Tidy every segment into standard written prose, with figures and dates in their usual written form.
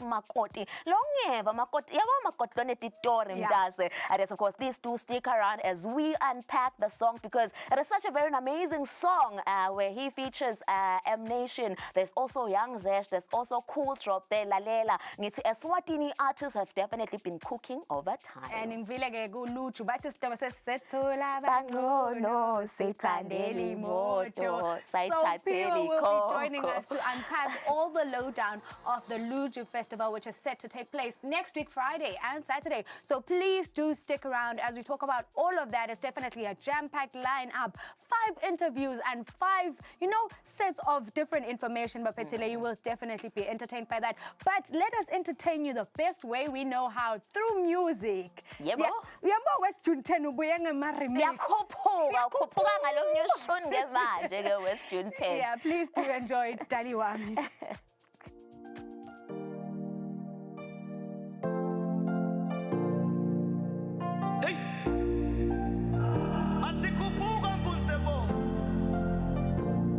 makoti. Longeva makoti. Yabo makoti lone titori mdase. And yes, of course, please do stick around as we unpack the song because it is such a very amazing song where he features M Nation. There's also Young Zesh. There's also Cool Drop there, Lalela. Eswatini artists have definitely been cooking over time. And in Village Luju, but it's the Setula Bangono, Sitandeli Moto, So Pio will be joining us to unpack all the lowdown of the Luju Festival, which is set to take place next week, Friday and Saturday. So please do stick around as we talk about all of that. It's definitely a jam-packed lineup, 5 interviews and 5, sets of different information. But Petile, you will definitely be entertained by that. But let us entertain you the best way we know how, through music. Yebo. Yeah, please do enjoy Dali Wami.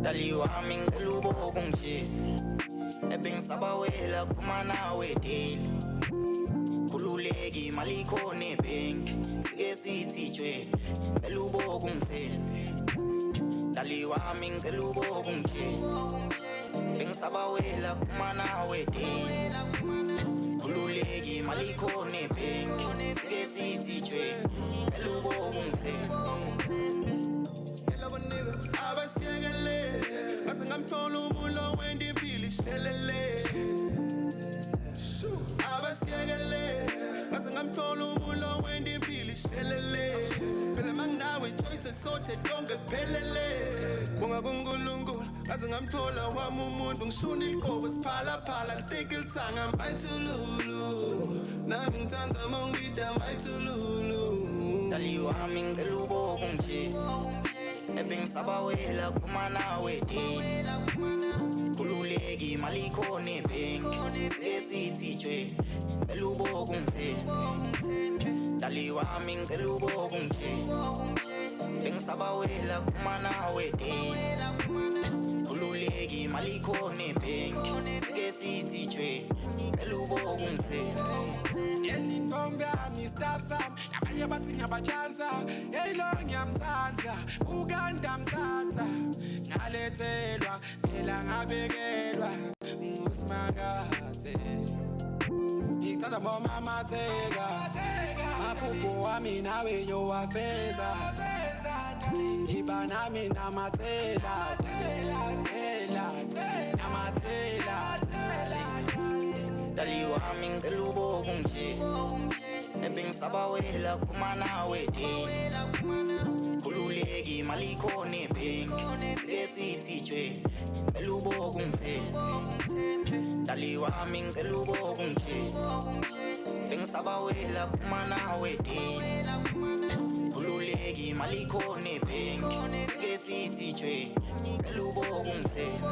Dali wami ngelubo kunje Tindzaba wela kumana wedeli Kululeki maliko nebank Sike sithijwe ngelubo kunthembe Dali wami ngelubo kunje Tindzaba wela kumana wedeli Kululeki maliko nebank Sike sithijwe ngelubo kunthembe Abasiyekele Base ngamthola umulo wendimpilo ishelele Abasiyekele Base ngamthola umulo wendimpilo ishelele Phela manginawe choices sothe donke kuphelele Bonga kuNkulunkulu Base ngamthola wami umuntu ngishuna iqobo siphala Ngitika ilithanga mbayithululu Nami ngithanda mongida mbayithululu Dali wami ngelubo kunje Tindzaba wela kumana wedeli Kululeki maliko nebank Sike sithijwe ngelubo kunthembe Dali wami ngelubo kunje Tindzaba wela kumana wedeli Kululeki maliko nebank Sike sithijwe ngelubo kunthembe Yeni ntombi yami staff sam Abanye bathi ngiyabajansa Yeyilo ngiyamthanda Uganda mthatha Ngalethelwa Phela ngabekelwa Usimakathe Ngithanda mama theka Maphupho wami nawe yowafeza Iba nami namathela Namathela Dali wami ngelubo kunje Tindzaba wela kumana wedeli Kululeki maliko nebank Sike sithijwe ngelubo kunthembe Dali wami ngelubo kunje Tindzaba wela kumana wedeli Kululeki maliko nebank Sike sithijwe ngelubo kunthembe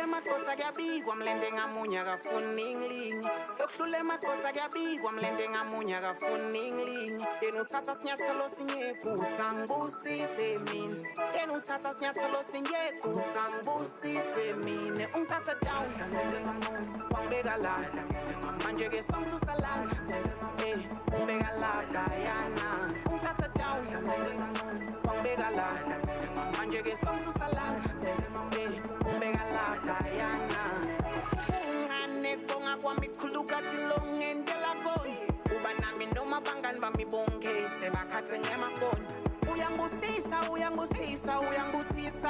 Madvodza kuyabikwa mlende ngamunye akafuni nglingi Yokuhlule madvodza kuyabikwa mlende ngamunye akafuni nglingi Yena uthatha sinyathelo sinyephutha ngibusise mina Yena uthatha sinyathelo sinyephutha ngibusise mina Ungithatha down mlende ngamunye wangibeka la manje ke songisusa la ubeka la yana Ungithatha down mlende ngamunye wangibeka la manje ke songisusa la ubeka la Diana Ungane konga kwami khuluka tilongendela koni Uba nami noma bangani bami bonke sebakhathe ngemakoni Uyangibusisa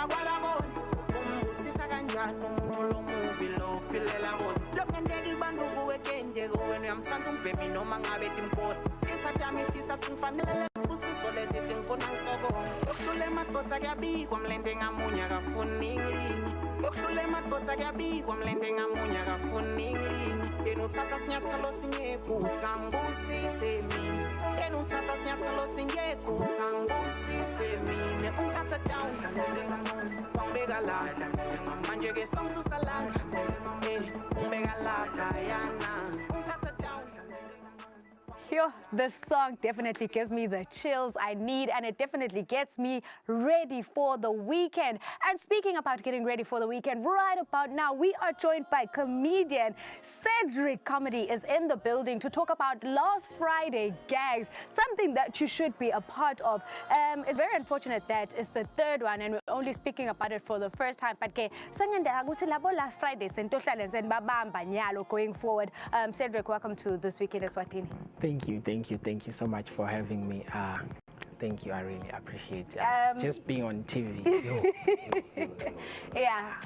kwala koni Umbusisa kanjani umuntu lomubi lophilela koni Lokendeka ibanduku wekende kuwena uyamthanda umbhemi noma ngabe timkoni Isatami tisa singifanele lesibusiso leti ngifuna ngisokona Yokuhlule madvodza kuyabikwa mlende ngamunye akafuni nglingi Yokuhlule madvodza kuyabikwa mlende ngamunye akafuni nglingi Yena uthatha sinyathelo sinyephutha ngibusise mina Yena uthatha sinyathelo sinyephutha ngibusise mina Ungithatha down mlende ngamunye ubeka la manje ke song susala ubeka la yana ungithatha down. Yo, this song definitely gives me the chills I need, and it definitely gets me ready for the weekend. And speaking about getting ready for the weekend, right about now, we are joined by comedian Cedric Comedy is in the building to talk about last Friday Gags, something that you should be a part of. It's very unfortunate that it's the third one, and we're only speaking about it for the first time. But last Friday, going forward. Cedric, welcome to This Week in Eswatini. Thank you so much for having me. Thank you, I really appreciate just being on TV. Yeah,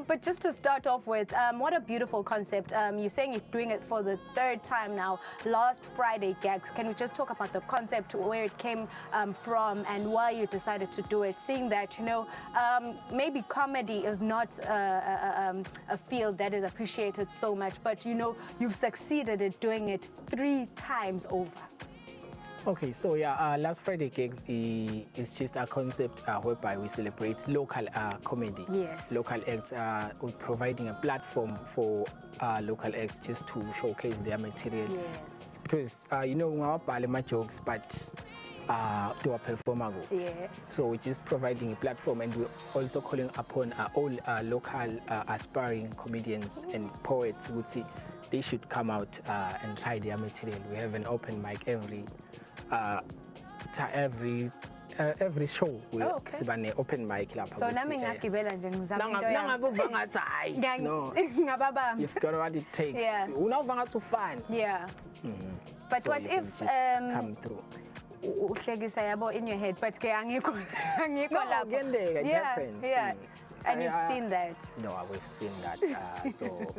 but just to start off with, what a beautiful concept. You're saying you're doing it for the third time now, last Friday Gags. Can we just talk about the concept, where it came from and why you decided to do it, seeing that, you know, maybe comedy is not a field that is appreciated so much, but, you know, you've succeeded at doing it 3 times over. Okay, so yeah, last Friday Gags is just a concept whereby we celebrate local comedy. Yes. Local acts, we're providing a platform for local acts just to showcase their material. Yes. Because, you know, we have my jokes, but they were performable. Yes. So we're just providing a platform, and we're also calling upon all local aspiring comedians and poets who see they should come out and try their material. We have an open mic every show. We have an open mic. So nami ngagibela nje ngizama no, you've got what it takes. Yeah. To fun. Yeah. But So what you if can just come through? uhlekisa yabo in your head, but ke angikho No, again, it happens. Yeah. And you've seen that. No, we've seen that. So,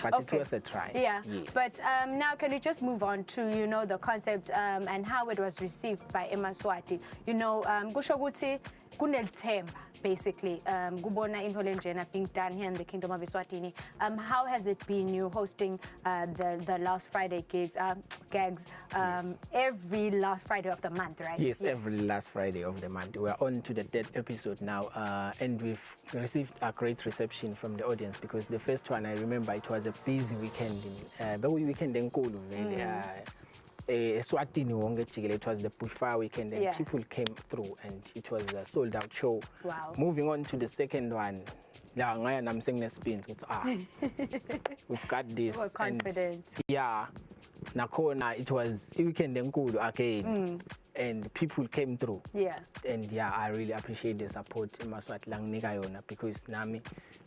but it's worth a try. Yeah. Yes. But now, can you just move on to, you know, the concept and how it was received by Eswatini? You know, kusho ukuthi kunelithemba, basically. Kubona into lenjena being done here in the Kingdom of Eswatini. How has it been, you hosting the last Friday Gags, Yes. every last Friday of the month, right? Yes, every last Friday of the month. We're on to the 3rd episode now, and we've received a great reception from the audience, because the first one, I remember, it was a busy weekend. But weekend in Kulu, Eswatini, it was the bushfire weekend, and people came through, and it was a sold-out show. Wow. Moving on to the second one, I'm saying the spins. We've got this. We're confident. Yeah. Nakona, it was a weekend in Kulu again. And people came through. Yeah. And yeah, I really appreciate the support in Maswat lang nikayona, because nami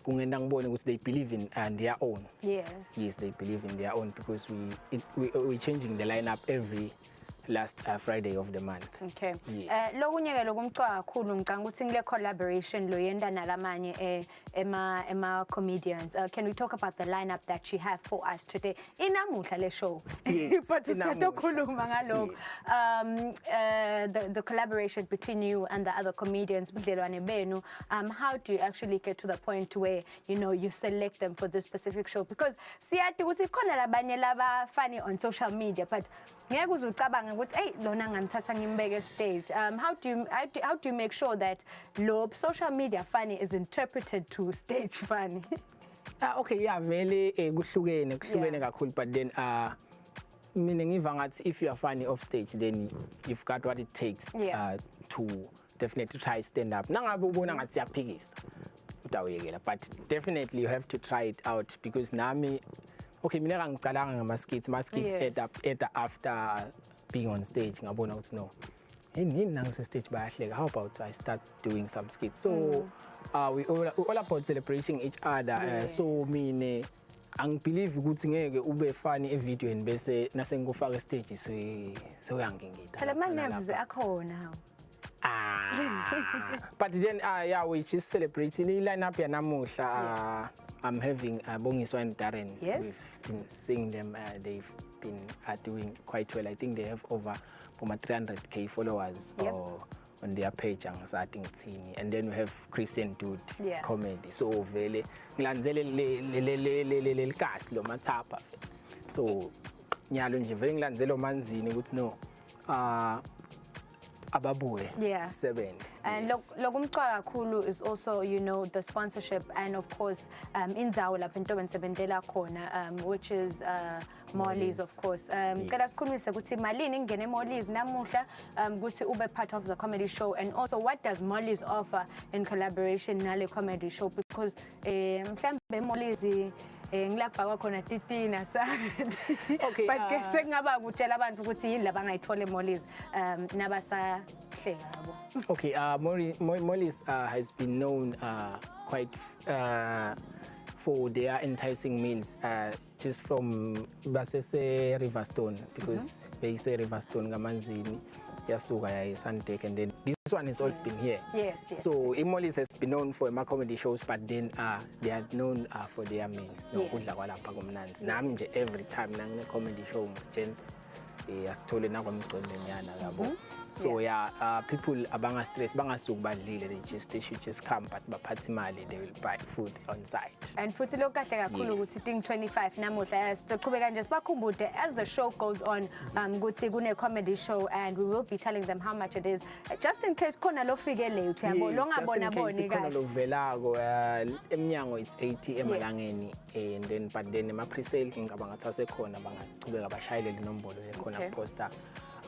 kungenda ngibone they believe in their own. Yes. Yes, they believe in their own, because we're changing the lineup every last Friday of the month. Okay. Yes. Lokunyeke lokumcwa kakhulu ngicanga ukuthi ngile collaboration lo yenda nalamanye ema comedians. Can we talk about the lineup that you have for us today? Inamuhla le show. Yes, But sitokhuluma ngalokho. The collaboration between you and the other comedians, budlelwane benu, how do you actually get to the point where, you know, you select them for this specific show? Because siyathi ukuthi khona labanye laba funny on social media, but ngeke uzucabanga ukuthi hey lona nganthatha ngimbeke stage. How do you make sure that lo social media funny is interpreted to stage funny? Okay, yeah, vele kuhlukene kakhulu, but then meaning if you are funny off stage, then you've got what it takes to definitely try stand up. But definitely you have to try it out, because nami mina ngicalanga ngama-skits, add up after being on stage. Ngabona ukuthi no, stage how about I start doing some skits? So we all about celebrating each other. So mine angibelieve ukuthi ngeke ube funny evidweni bese nasengikufaka stage so uyangingida. Phela ama-nerves akhona. But then yeah, we just celebrating the lineup yanamuhla. I'm having Bongiswa and Darren. Yes. We've been seeing them. They've been doing quite well. I think they have over 300k followers on their page. And then we have Christian Dude comedy. So vele ngilandzele le cast lo mathapa. So nyalo nje vele ngilandzele manzini ukuthi no ababuye Yeah. 7. And Yes. Logumqwa kakhulu is also, you know, the sponsorship and of course indzawo lapho into bensebentela khona, which is Molly's, of course. Cela sikhulumise ukuthi malini ngene Molly's namuhla ukuthi ube part of the comedy show, and also what does Molly's offer in collaboration nale comedy show, because mhlambe Molly's ngilapha kwakhona titina sabe. Okay, But ke sekungaba ukutshela abantu ukuthi yini labangayithola eMolly's nabasahleka yabo. Okay, Molly's has been known quite for their enticing meals, just from basese Riverstone, because they say Riverstone ngamanzini yasuka ya Sandek, and then this one has always been here. Yes. So Molly's has been known for my comedy shows, but then they are known for their meals. No kudla kwalapha komnanzi. Nami nje every time nangine comedy show ngigents asithole nakwamgcondonyana yabo. So people abanga stress bangasuki badlile, they should just come, but baphathi imali, they will buy food on site. And futhi lokho kahle kakhulu ukuthi Ting 25 namuhla siqhubeka nje sibakhumbude as the show goes on ukuthi kune comedy show, and we will be telling them how much it is, just in case khona lo fikele uthi yabo lo ngabona boni khona kahle. lo velako emnyango it's 80 emalangeni, and then but then ema pre-sale ngicabanga ukuthi asekhona bangaqhubeka bashayele inombolo lekhona poster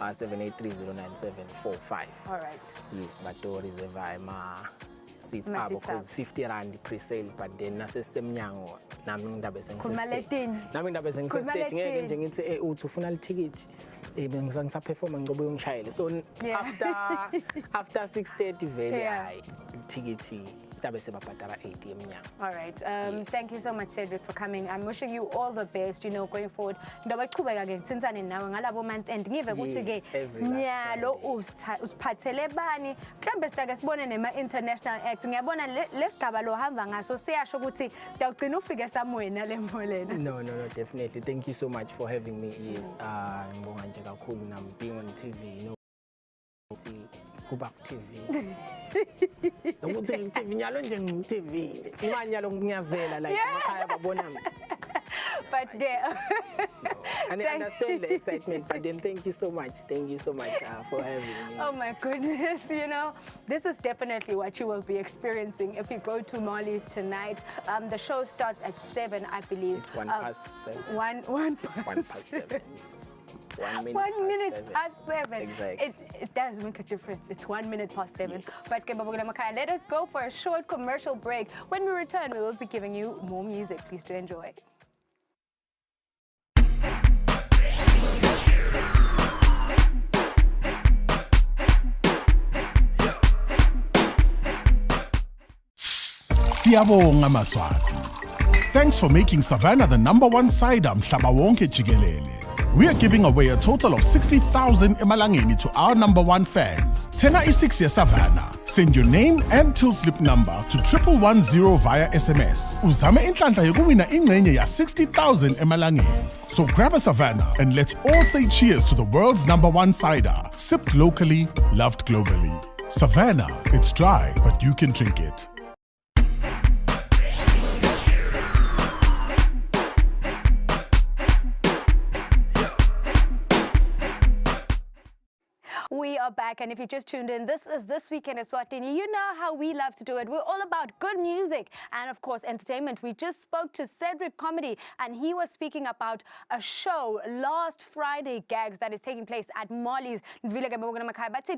78309745. All right. Yes, but to reserve my seats up because 50 rand pre-sale, but then nasesemnyango nami ngindabe sengisestage ngeke nje ngithi uthi ufuna lithikithi bengisangisaperforma ngiqobe ungishayele, so after 6:30 vele hayi lithikithi tabe sebabhadala 80 emnyango. All right. Thank you so much, Cedric, for coming. I'm wishing you all the best, you know, going forward. Ndoba qhubeka ke ngithintsane nawe ngalabo month end ngive ukuthi ke nyalo usiphathele bani, mhlambe sitake sibone nema international acts. Ngiyabona lesigaba lo hamba ngaso siyasho ukuthi uyagcina ufike somewhere nale molena. No, definitely. Thank you so much for having me. Yes, ngibonga nje kakhulu nami being on TV, you know. See, go back TV. Ukuthi TV nyalo nje ngi-TV. Imanyalo ngiyavela like emakhaya babona mina. But yeah. And I understand the excitement, but then thank you so much for having me. Oh my goodness, you know, this is definitely what you will be experiencing if you go to Molly's tonight. The show starts at 7, I believe. It's 1:07. 1:07. Yes. 1 minute past 7. Exactly. It does make a difference. It's 1 minute past 7. Yes. But let us go for a short commercial break. When we return, we will be giving you more music. Please do enjoy. Siyabonga Maswati. Thanks for making Savannah the #1 cider mhlaba wonke jikelele. We are giving away a total of 60,000 emalangeni to our #1 fans. Tena i6 ya Savannah. Send your name and till slip number to 1110 via SMS. Uzame inhlanhla yokuwina ingcenye ya 60,000 emalangeni. So grab a Savannah and let's all say cheers to the world's #1 cider. Sipped locally, loved globally. Savannah, it's dry, but you can drink it. We are back, and if you just tuned in, this is This Week in Eswatini. You know how we love to do it. We're all about good music and, of course, entertainment. We just spoke to Cedric Comedy, and he was speaking about a show, last Friday Gags, that is taking place at Molly's. But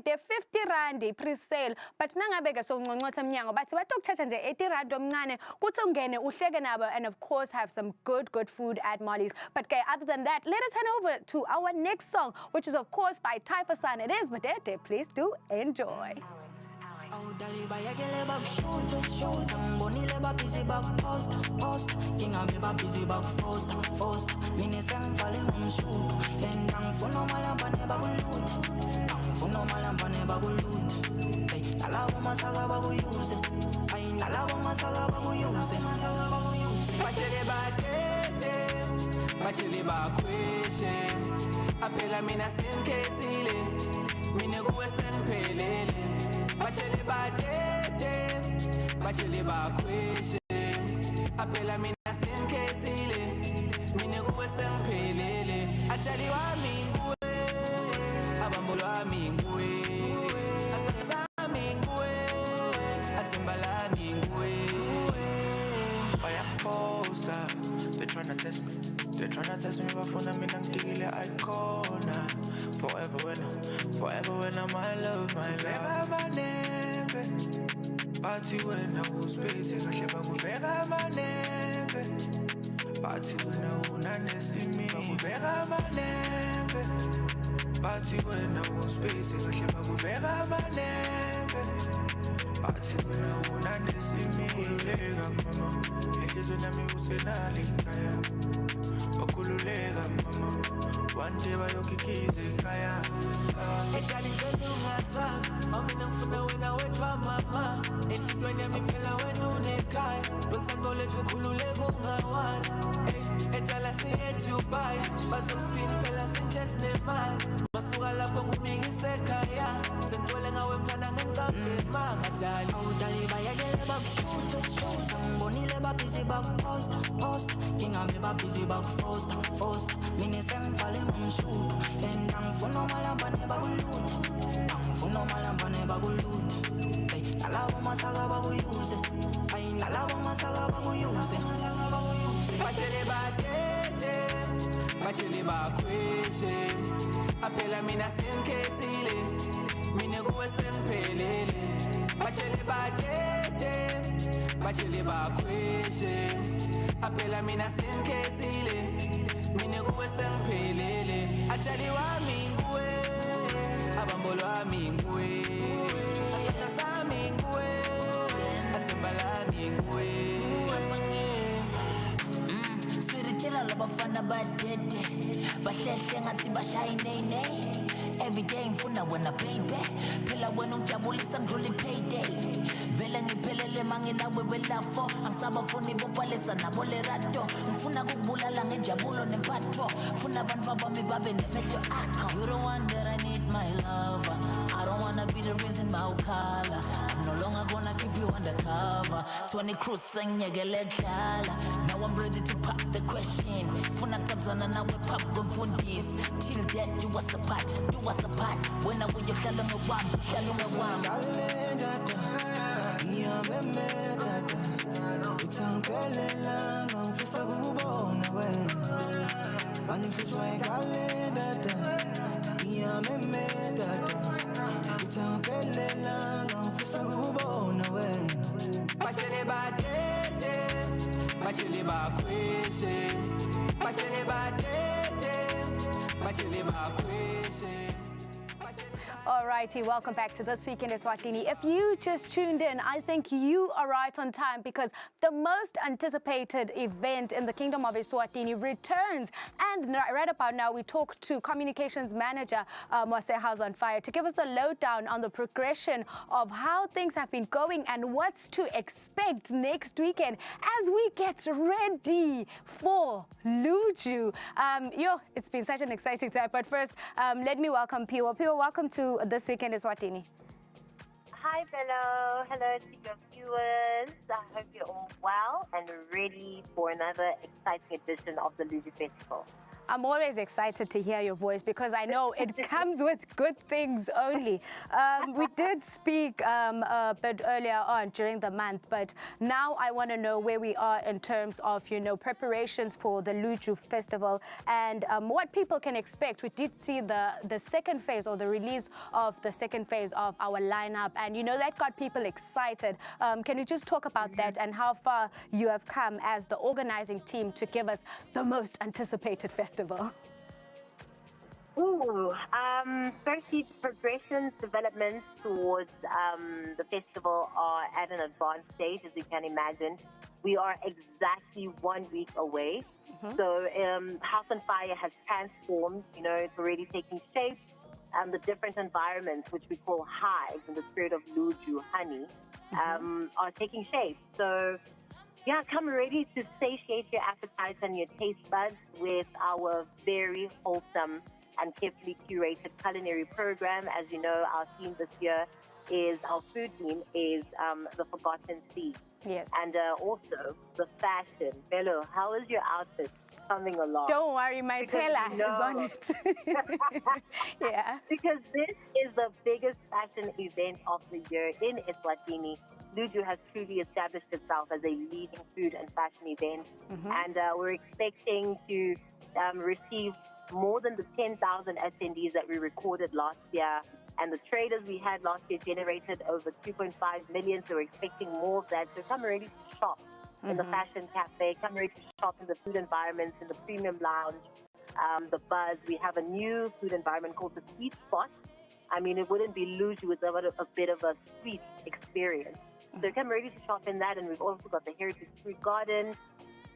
they're 50 rand pre-sale. But nangabeka so ngqongqotha mnyango bathi batokuthatha nje 80 rand omncane kuthi ungene uhleke nabo, and of course have some good food at Molly's. But other than that, let us head over to our next song, which is of course by Typha San. It is Madete. Please do enjoy. Bachele bakweshe aphela mina sengikhethile mina kuwe sengiphelele bachele badete bachele bakweshe aphela mina sengikhethile mina kuwe sengiphelele atali wami nguwe abambo lwami nguwe test me. They tryna test me, but for me, I'm digging icona. Forever when I'm my love, my love. My name, party when I was space, I shall go better my name. Party when I wanna see me, better my name. Party when I was space, I shall go better my name. Party when I wanna see me, lega mama. It is when I'm using a likaya. Okululega mama. One day by your kikize kaya. Echali kelungasa, mami nangfuna wena wetwa mama. Enfitweni yamipela wena unekaya. Lonsando lethu khululeka ungawari. Echala siyejubai, basosithini phela sinjes nemali. Masuka lapho kumingisekhaya. Sengitwele ngawe mfana ngencambe mangatali. Awudali bayekele bakushuta. Ngibonile babhizi bakuposta. Ngingabe babhizi bakufosta. Mina sengivale ngomshupa. And angifuna umalambane bakulutha. Nalabo masaka bakuyuse. Nalabo masaka bakuyuse. Bachele batete, bachele bakweshe. Apela mina senkethile, mina kuwe sengiphelele. Bachele batete, bachele bakweshe. Apela mina senkethile, mina kuwe sengiphelele. Atali wami nguwe, abambolo wami nguwe. Asana sami nguwe, atsembalani nguwe. Tshela labafana badede bahlehle ngathi bashayinene everyday ngifuna wena baby phela wena ungijabulisa ngidlula payday vele ngiphelele manginawe welafo angisabafuni bopalesa nabo lerato ngifuna ukubulala ngenjabulo nempatho ngifuna abantu babami babe nemehlo akho you're the one that I need my lover I don't wanna be the reason my color I'm no longer gonna keep you undercover 20 cruise sengiyekele kudlala now I'm ready to pop the question funa kabzana nawe pop ngomfundisi till death do us apart wena uyohlala ngowami Ngiyamemethada Ngithangiphelela ngangifisa kukubona wena Bangifishwa ekalendada Ngiyamemethada Ngithangiphelela ngangifisa kukubona wena Bachele batete, bachele bakweshe. Bachele batete, bachele bakweshe. Alrighty, welcome back to This Week in Eswatini. If you just tuned in, I think you are right on time because the most anticipated event in the Kingdom of Eswatini returns. And right about now, we talk to Communications Manager Mose House on Fire to give us the lowdown on the progression of how things have been going and what's to expect next weekend as we get ready for Luju. It's been such an exciting time. But first, let me welcome Piwa. Piwa, welcome to This Week in Eswatini. Hi, Bello. Hello to your viewers. I hope you're all well and ready for another exciting edition of the Luju Festival. I'm always excited to hear your voice because I know it comes with good things only. We did speak a bit earlier on during the month, but now I want to know where we are in terms of, preparations for the Luju Festival and what people can expect. We did see the second phase or the release of the second phase of our lineup, and that got people excited. Can you just talk about that and how far you have come as the organizing team to give us the most anticipated festival? Firstly, progressions, developments towards the festival are at an advanced stage, as you can imagine. We are exactly 1 week away. So House on Fire has transformed, it's already taking shape. The different environments, which we call hives in the spirit of Luju, honey, are taking shape. So come ready to satiate your appetites and your taste buds with our very wholesome and carefully curated culinary program. As you know, our theme this year is our food theme is the Forgotten Sea. Yes. And also the fashion. Bello, how is your outfit coming along? Don't worry, my Because tailor you know- is on it. Yeah. Because this is the biggest fashion event of the year in Eswatini. Luju has truly established itself as a leading food and fashion event. And we're expecting to receive more than the 10,000 attendees that we recorded last year. And the traders we had last year generated over 2.5 million, so we're expecting more of that. So come ready to shop in the fashion cafe, come ready to shop in the food environments, in the premium lounge, the buzz. We have a new food environment called the Sweet Spot. I mean, it wouldn't be Luju without a bit of a sweet experience. So come ready to shop in that. And we've also got the Heritage Fruit Garden.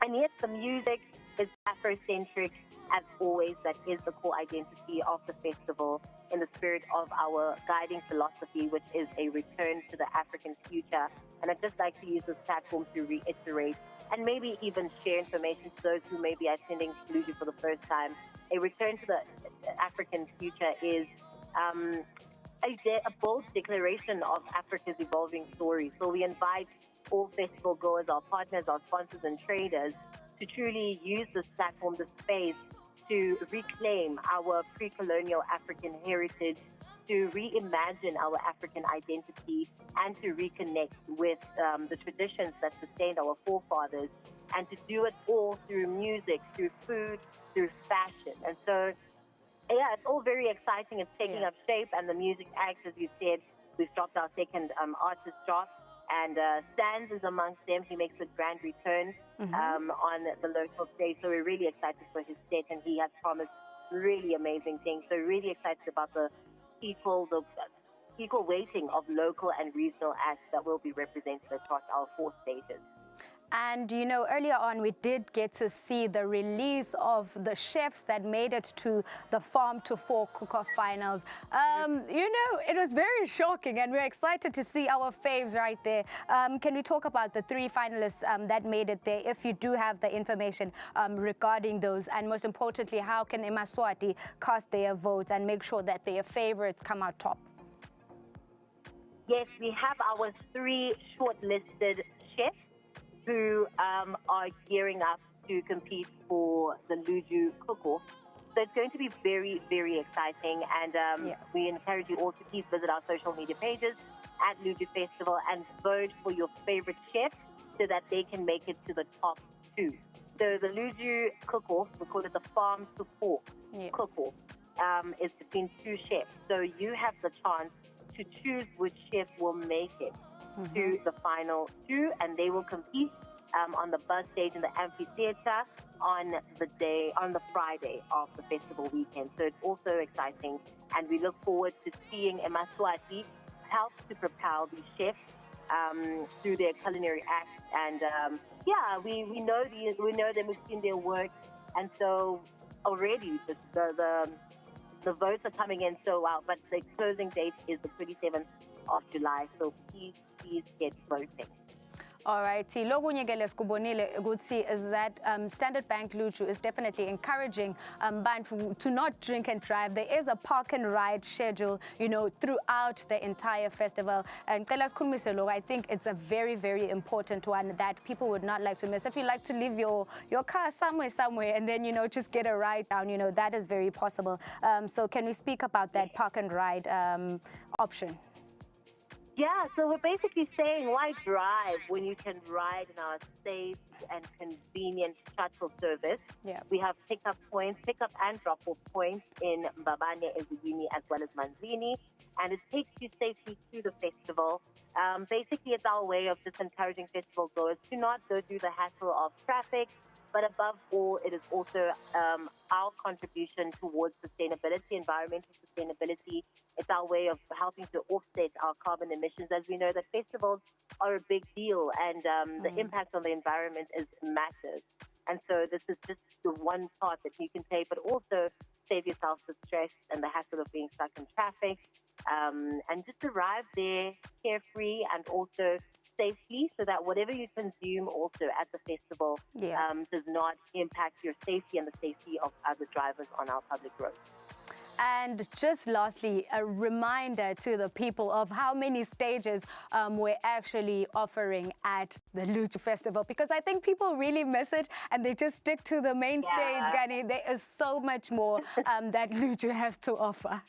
And yet the music is Afrocentric, as always. That is the core identity of the festival, in the spirit of our guiding philosophy, which is a return to the African future. And I'd just like to use this platform to reiterate and maybe even share information to those who may be attending Luju for the first time. A return to the African future is a bold declaration of Africa's evolving story. So we invite all festival goers, our partners, our sponsors and traders to truly use this platform, this space, to reclaim our pre-colonial African heritage, to reimagine our African identity, and to reconnect with the traditions that sustained our forefathers, and to do it all through music, through food, through fashion. And so, yeah, it's all very exciting. It's taking up shape, and the music acts, as you said, we've dropped our second artist drop, and Sands is amongst them. He makes a grand return on the local stage, so we're really excited for his set, and he has promised really amazing things. So really excited about the equal weighting of local and regional acts that will be represented across our 4 stages. And, you know, earlier on, we did get to see the release of the chefs that made it to the Farm to Fork Cook-Off finals. You know, it was very shocking, and we're excited to see our faves right there. Can we talk about the 3 finalists that made it there, if you do have the information regarding those? And most importantly, how can Eswatini cast their votes and make sure that their favorites come out top? Yes, we have our 3 shortlisted chefs who are gearing up to compete for the Luju Cook-Off. So it's going to be very, very exciting. And we encourage you all to please visit our social media pages at Luju Festival and vote for your favorite chef so that they can make it to the top 2. So the Luju Cook-Off, we call it the Farm to Fork Cook-Off, is between 2 chefs. So you have the chance to choose which chef will make it to the final 2, and they will compete on the bus stage in the amphitheater on the Friday of the festival weekend. So it's also exciting, and we look forward to seeing Eswatini help to propel these chefs through their culinary acts. And we know them, we've seen their work, and so already the votes are coming in so well, but the closing date is the 27th of July, so please get voting. All right. Is that Standard Bank Luju is definitely encouraging bantu to not drink and drive. There is a park and ride schedule, you know, throughout the entire festival. And I think it's a very, very important one that people would not like to miss. If you like to leave your car somewhere and then, you know, just get a ride down, you know, that is very possible. So can we speak about that park and ride option? Yeah, so we're basically saying, why drive when you can ride in our safe and convenient shuttle service? Yeah. We have pickup and drop-off points in Mbabane, Eswatini, as well as Manzini, and it takes you safely to the festival. Basically, it's our way of just encouraging festival goers to not go through the hassle of traffic, but above all, it is also our contribution towards sustainability, environmental sustainability. It's our way of helping to offset our carbon emissions, as we know that festivals are a big deal, and the impact on the environment is massive. And so this is just the one part that you can take, but also save yourself the stress and the hassle of being stuck in traffic, and just arrive there carefree and also safely, so that whatever you consume also at the festival does not impact your safety and the safety of other drivers on our public roads. And just lastly, a reminder to the people of how many stages we're actually offering at the Luju Festival, because I think people really miss it and they just stick to the main stage, Gani. There is so much more that Luju has to offer.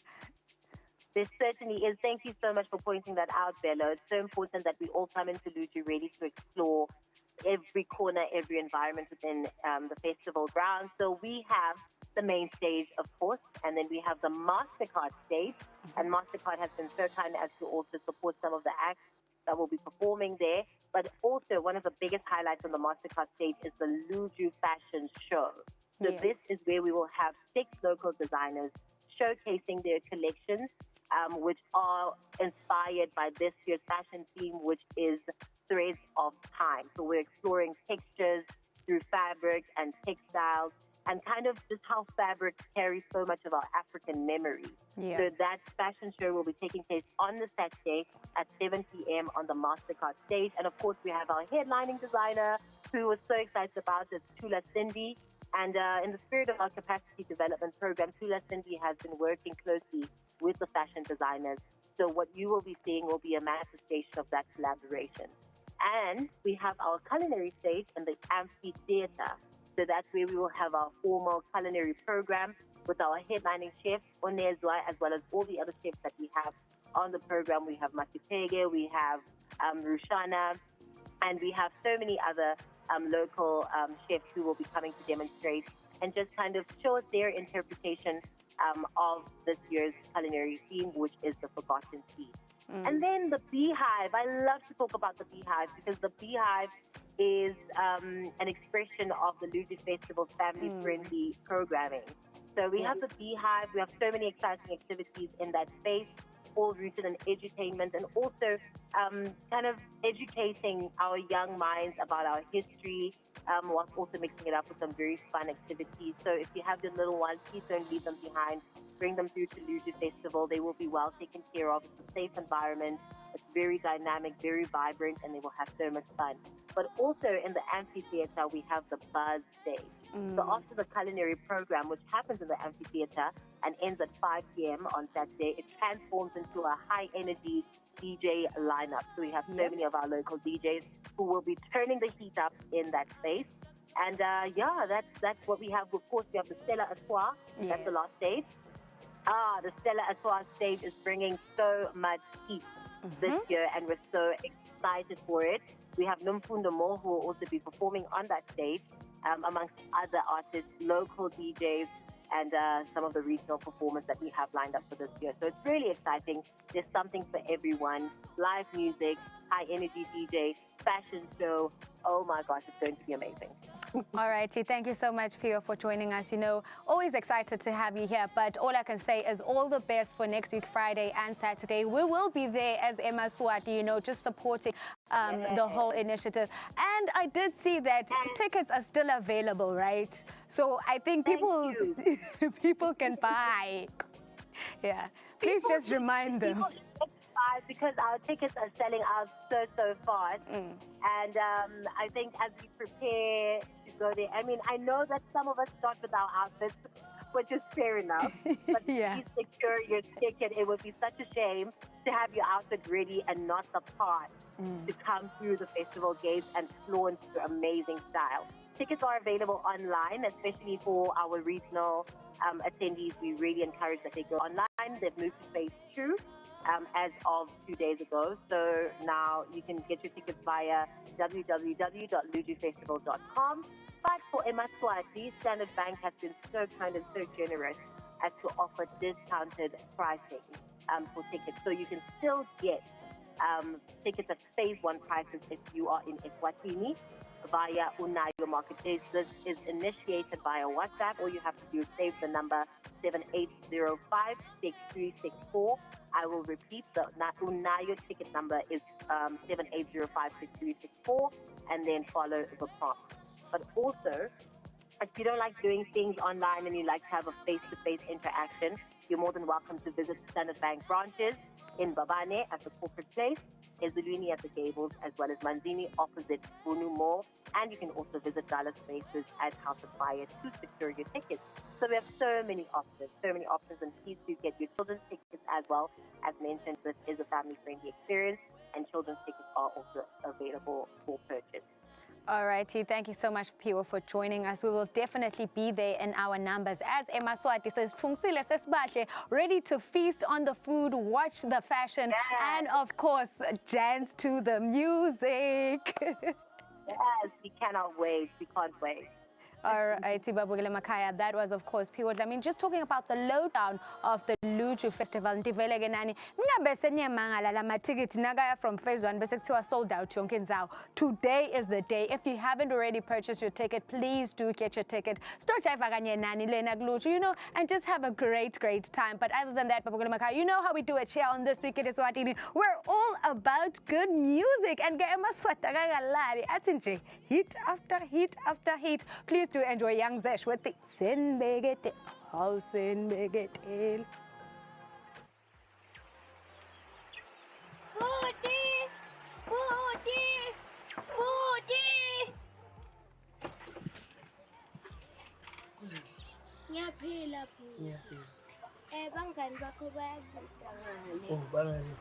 There certainly is. Thank you so much for pointing that out, Bello. It's so important that we all come into Luju ready to explore every corner, every environment within the festival grounds. So we have the main stage, of course, and then we have the MasterCard stage. And MasterCard has been so kind as to also support some of the acts that will be performing there. But also, one of the biggest highlights on the MasterCard stage is the Luju Fashion Show. So this is where we will have 6 local designers showcasing their collections, which are inspired by this year's fashion theme, which is Threads of Time. So we're exploring textures through fabric and textiles, and kind of just how fabrics carry so much of our African memory. So that fashion show will be taking place on the Saturday at 7 p.m. on the MasterCard stage. And of course, we have our headlining designer, who was so excited about it, Tula Cindy. And in the spirit of our capacity development program, Tula Cindy has been working closely with the fashion designers. So what you will be seeing will be a manifestation of that collaboration. And we have our culinary stage in the amphitheater. So that's where we will have our formal culinary program with our headlining chef, Onezwa, as well as all the other chefs that we have on the program. We have Matipege, we have Rushana, and we have so many other local chefs who will be coming to demonstrate and just kind of show us their interpretation of this year's culinary theme, which is the Forgotten Sea. And then the Beehive. I love to talk about the Beehive because the Beehive is an expression of the Luju Festival's family-friendly programming. So we have the Beehive. We have so many exciting activities in that space, all rooted in edutainment and also kind of educating our young minds about our history, whilst also mixing it up with some very fun activities. So if you have your little ones, please don't leave them behind. Bring them through to Luju Festival. They will be well taken care of. It's a safe environment. It's very dynamic, very vibrant, and they will have so much fun. But also in the amphitheater, we have the Buzz stage. So after the culinary program, which happens in the amphitheater and ends at 5 p.m. on Saturday, it transforms into a high-energy DJ lineup. So we have so many of our local DJs who will be turning the heat up in that space. And that's what we have. Of course, we have the Stella Artois. That's the last stage. The Stella Artois stage is bringing so much heat this year, and we're so excited for it. We have Numfundo Mo, who will also be performing on that stage, amongst other artists, local DJs, and some of the regional performers that we have lined up for this year. So it's really exciting. There's something for everyone. Live music, high-energy DJ, fashion show. Oh my gosh, it's going to be amazing. All righty. Thank you so much, Pio, for joining us. You know, always excited to have you here. But all I can say is all the best for next week, Friday and Saturday. We will be there as Eswatini, you know, just supporting the whole initiative. And I did see that tickets are still available, right? So I think people people can buy. Yeah. Please just remind them. Because our tickets are selling out so fast. And I think as we prepare to go there, I mean, I know that some of us start with our outfits, which is fair enough. But please secure your ticket. It would be such a shame to have your outfit ready and not the part to come through the festival gates and flaunt your amazing style. Tickets are available online, especially for our regional attendees. We really encourage that they go online. They've moved to phase 2. As of 2 days ago. So now you can get your tickets via www.lujufestival.com. But for Eswatini, Standard Bank has been so kind and so generous as to offer discounted pricing for tickets. So you can still get tickets at phase 1 prices if you are in Eswatini via Unayo Marketplace. This is initiated via WhatsApp. All you have to do is save the number 7805-6364. I will repeat, the Unayo ticket number is 7805-6364, and then follow the prompt. But also, if you don't like doing things online and you like to have a face-to-face interaction, you're more than welcome to visit Standard Bank branches in Babane at the Corporate Place, Eswatini at the Gables, as well as Manzini opposite Bunu Mall. And you can also visit Dallas Spaces at House of Fire to secure your tickets. So we have so many options, and please do get your children's tickets as well. As mentioned, this is a family-friendly experience, and children's tickets are also available for purchase. All righty, thank you so much, Piwo, for joining us. We will definitely be there in our numbers. As Emma Swati says, ready to feast on the food, watch the fashion, and of course, dance to the music. Yes, we cannot wait. We can't wait. All right, Tibabugile Makaya, that was, of course, Piwo. I mean, just talking about the lowdown of the Luju Festival. From phase 1, basically sold out. Today is the day. If you haven't already purchased your ticket, please do get your ticket. You know, and just have a great time. But other than that, Babugile Makaya, you know how we do it here on this week at Eswatini. We're all about good music. And hit after hit after hit. Please do enjoy Young Zesh with the Sin Begete House in Begete. Ngiyaphila phela. Bangani bakho bayavuka. Oh, bangani.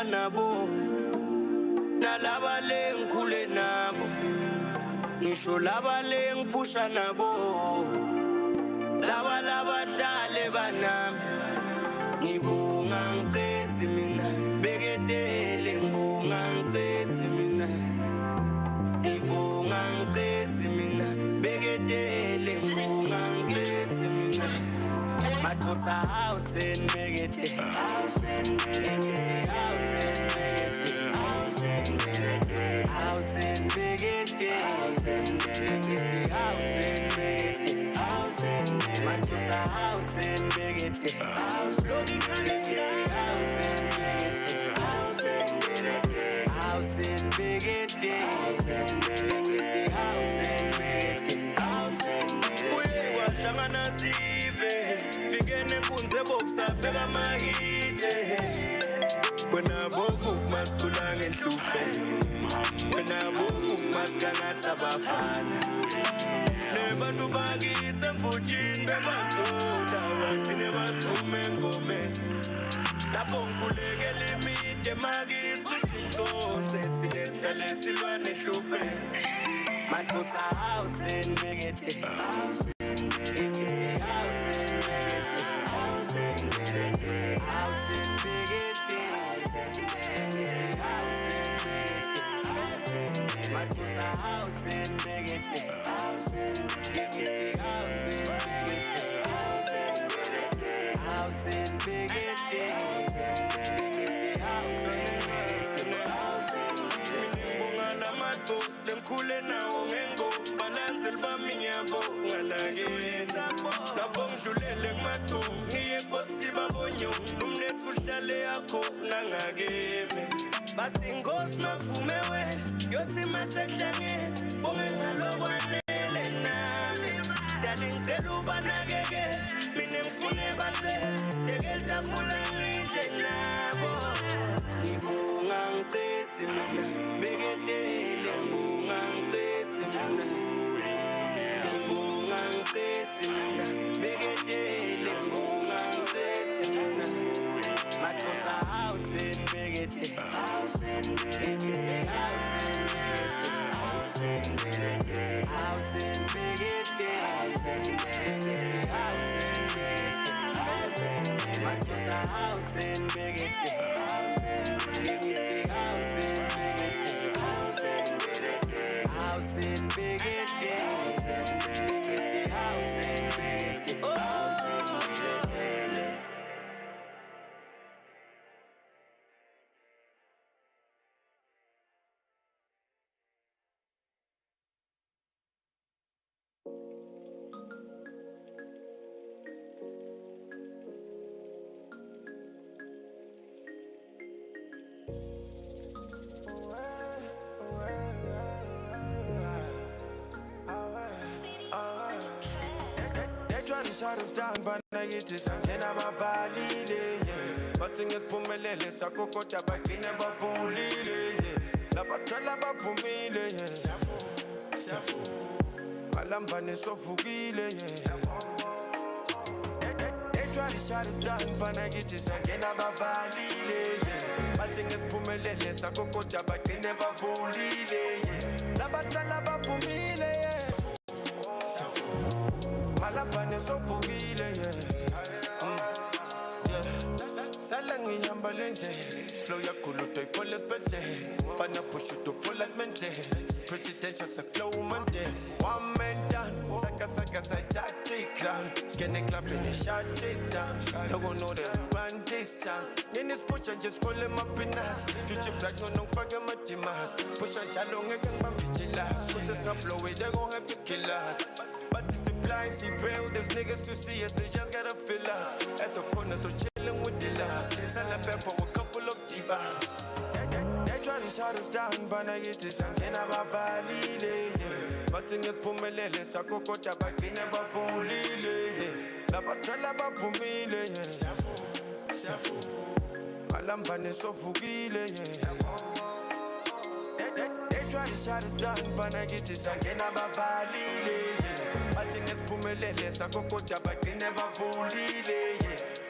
Nabo nalaba lengikhule nabo ngisho laba lengiphusha nabo laba hlale banami ngibonga ngicethi mina beketele ngibonga ngicethi mina ngibonga ngicethi mina beketele ngibonga ngicethi mina matota house and begete house and begete house and begete house and begete house and begete house and begete house and begete house and begete matota house and begete house and begete house and begete house and begete house and begete house and begete house and begete house and begete wahlangana sive fikene kunze boksa phela mahite wena boku masitula ngenhluphe wena boku masikanatha abafana nebantu bakithi emfutshini bebazoda bagcine basume ngome lapho ngikhulekela imide makithi kuthi nkonze sinesithale silwa nehluphe matota house and begete house and begete house and begete house and begete house and begete house and begete house and begete matota house and begete house and begete house and begete house and begete house and begete house and begete house and begete lemkhule nawo ngengo balanzeli bami ngiyabonga nakeza lapho ngidlulele kumathu ngiye posti babonyo umnethu uhlale yakho nangakeme bathi inkosi mavume wena yothi masehlangene bonge ngalokwanele nami dali ngicela ubanakeke mina ngifune bathe tekelitafula ngishe nabo ngibonga ngicethi mina beketele ngibonga ngicethi mina ngibonga ngicethi mina beketele ngibonga ngicethi mina matota house and begete house and begete house and begete house and begete house and begete house and begete house and begete house and matota house and begete house and begete house and begete house and begete house and begete house and begete house and begete house and shadows down, but I get this again. I'm a valide, but thing is, Pumelele, Sakokota, but they never fully, La Patala, Bafumile, Safu, Alambane, Sofugile, They try to shut us down, but I get this again. I'm a valide, but thing is, Pumelele, Sakokota, but they never fully, La Patala, Bafumile, Malapane so fugile, Salangi Hambalente, Flow Yakuluto, Polespete, Fana Pushuto, Polatmente, Presidential Flow Monday, 1 man down, Saka tactic clown, Skinny clapping and shot it down. No one know that we run this town. In this push, I just pull him up in us. Future black, no fucking matimas. Push on Chalong and Bambichilas. Put this up blow it, they gon' have to kill us. But it's the blind, see real, there's niggas to see us, they just gotta feel us. At the corner, so chillin' with the last. Sell a pair for a couple of G-bars. They try to shut us down, but I get this, and I'm a valide. But thing is, Pumelele, Sakokota, but they never fully. La Patala, Bafumile, Safu, Alambane, Sofugile, They try to shut us down, but I get this, and I'm a valide. But thing is, Pumelele, Sakokota, but they never fully.